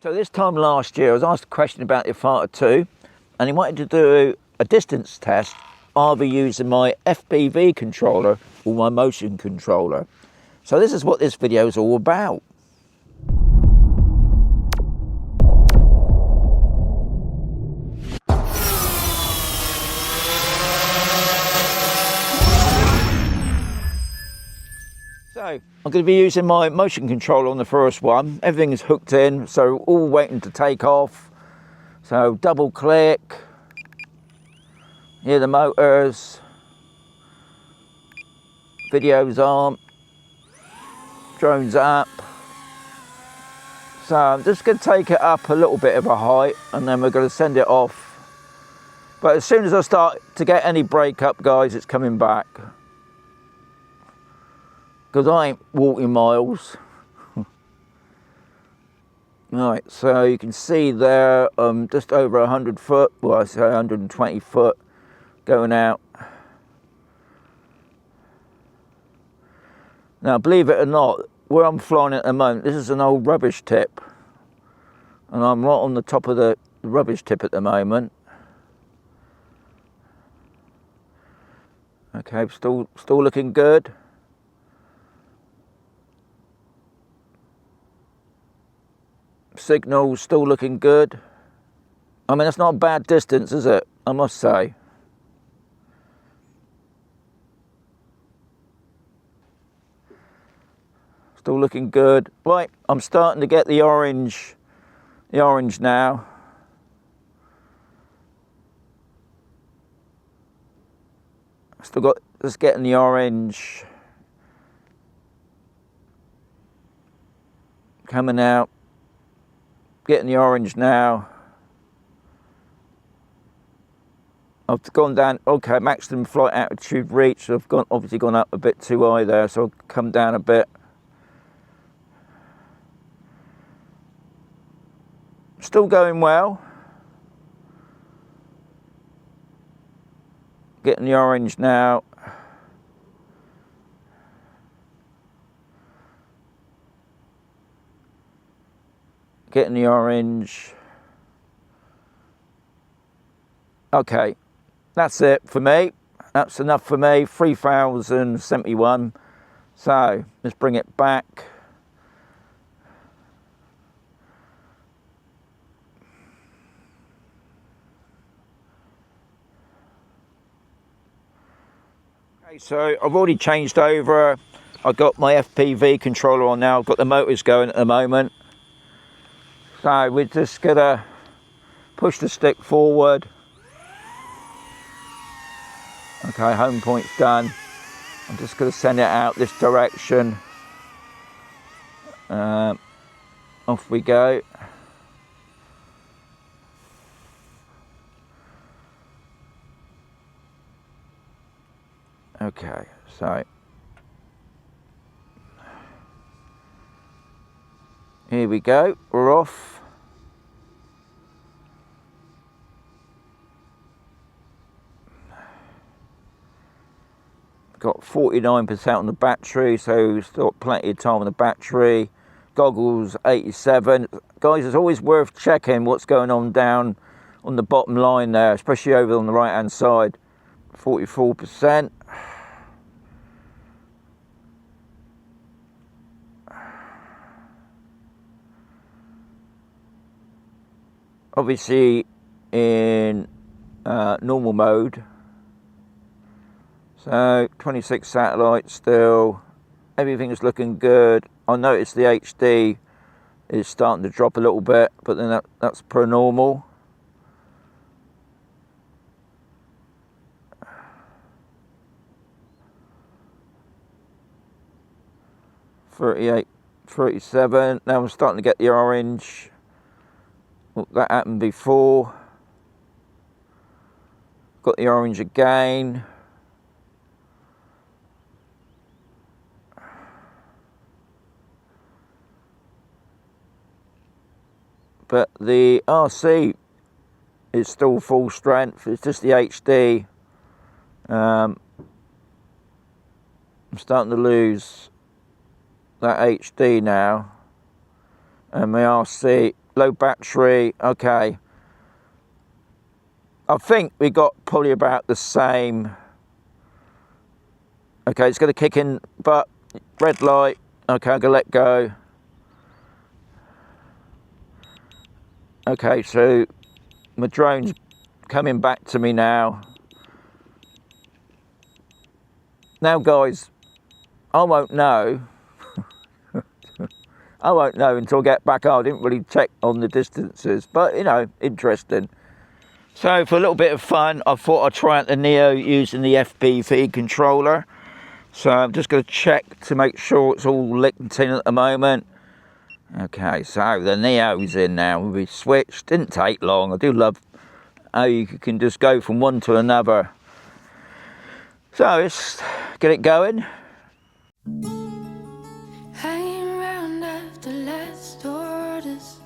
So this time last year I was asked a question about the Avata 2 and he wanted to do a distance test either using my FPV controller or my motion controller. So this is what this video is all about. So I'm going to be using my motion controller on the first one. Everything is hooked in, so all waiting to take off. So double click, hear the motors, videos on, drones up. So I'm just going to take it up a little bit of a height and then we're going to send it off. But as soon as I start to get any break up, guys, it's coming back. Because I ain't walking miles. Right, so you can see there, just over 100 foot, well I say 120 foot going out. Now believe it or not, where I'm flying at the moment, this is an old rubbish tip. And I'm right on the top of the rubbish tip at the moment. Okay, still looking good. Signal still looking good. I mean, that's not a bad distance, is it? I must say. Still looking good. Right, I'm starting to get the orange now. Still got, just getting the orange coming out. Getting the orange now. I've gone down, okay, maximum flight altitude reached. I've obviously gone up a bit too high there, so I'll come down a bit. Still going well. Getting the orange now. Getting the orange. Okay, that's it for me. That's enough for me. 3071. So let's bring it back. Okay, so I've already changed over. I've got my FPV controller on now. I've got the motors going at the moment. So we're just gonna push the stick forward. Okay, home point's done. I'm just gonna send it out this direction. Off we go. Okay, so here we go, we're off. Got 49% on the battery, so still plenty of time on the battery. Goggles 87. Guys, it's always worth checking what's going on down on the bottom line there, especially over on the right hand side. 44%. Obviously in normal mode. So 26 satellites still, everything is looking good. I noticed the HD is starting to drop a little bit, but then that's per normal. .38, 37. Now I'm starting to get the orange. Well, that happened before. Got the orange again. But the RC is still full strength. It's just the HD. I'm starting to lose that HD now, and my RC low battery. Okay. I think we got probably about the same. Okay, it's going to kick in, but red light. Okay, I'm going to let go. Okay, so my drone's coming back to me now. Now, guys, I won't know. I won't know until I get back. I didn't really check on the distances, but, you know, interesting. So, for a little bit of fun, I thought I'd try out the Neo using the FPV controller. So, I'm just going to check to make sure it's all linked in at the moment. Okay, so the Neo's in now. We switched. Didn't take long. I do love how you can just go from one to another. So, let's get it going. Hanging around after last orders,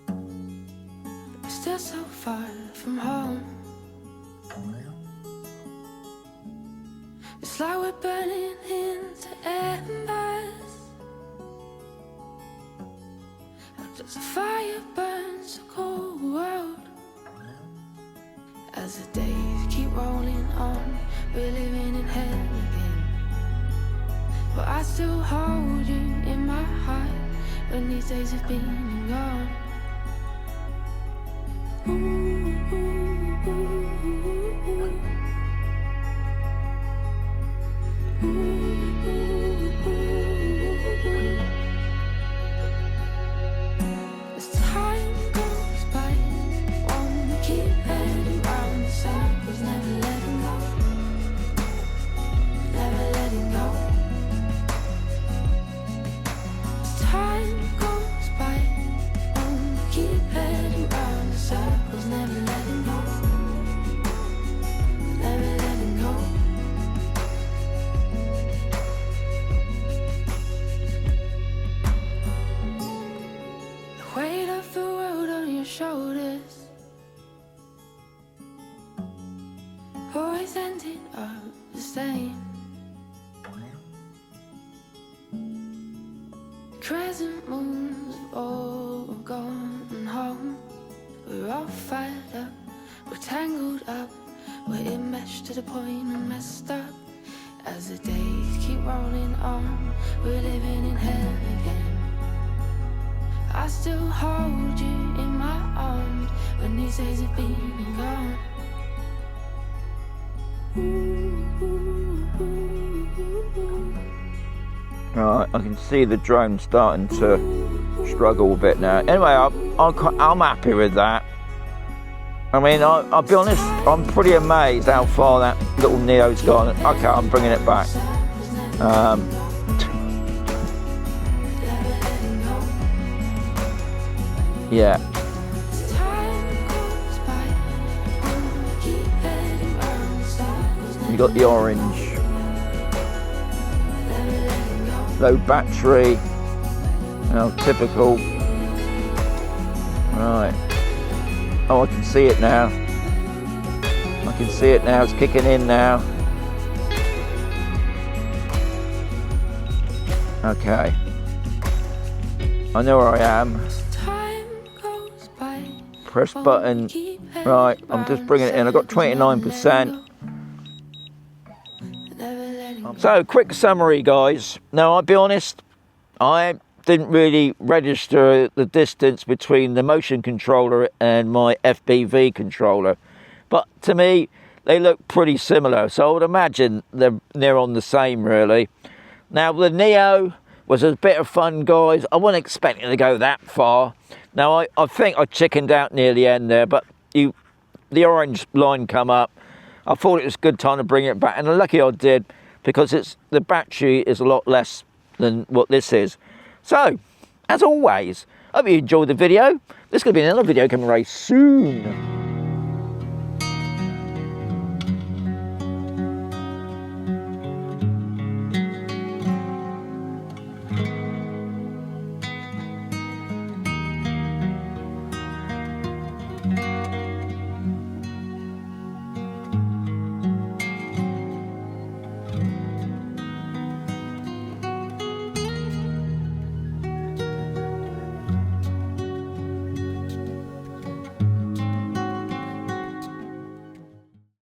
but still so far from home. It's like we're burning into embers, as the fire burns the cold world. As the days keep rolling on, we're living in hell again. But I still hold you in my heart when these days have been and gone. Ooh, ooh, ooh, ooh, ooh, ooh, ooh, ooh. As time goes by, won't keep heading round the circles, never letting go, never letting go. As time goes by, won't keep heading round the circles, never letting go, never letting go. The weight of the world on your shoulders, always ending up the same. Crescent moons have all gone home. We're all fired up, we're tangled up, we're enmeshed to the point we're messed up. As the days keep rolling on, we're living in hell again. I still hold you in my arms when these days have been and gone. Ooh, ooh, ooh, ooh. Right, I can see the drone starting to struggle a bit now. Anyway, I'm happy with that. I mean, I'll be honest, I'm pretty amazed how far that little Neo's gone. Okay, I'm bringing it back. Yeah. You got the orange. Low battery. Oh, typical. Right. Oh, I can see it now. I can see it now. It's kicking in now. Okay. I know where I am. Press button. Right, I'm just bringing it in. I've got 29%. So, quick summary, guys. Now, I'll be honest, I didn't really register the distance between the motion controller and my FPV controller. But to me, they look pretty similar. So I would imagine they're on the same, really. Now, the Neo was a bit of fun, guys. I wasn't expecting to go that far. Now, I think I chickened out near the end there, but the orange line come up. I thought it was a good time to bring it back, and lucky I did, because the battery is a lot less than what this is. So, as always, I hope you enjoyed the video. There's going to be another video coming very soon.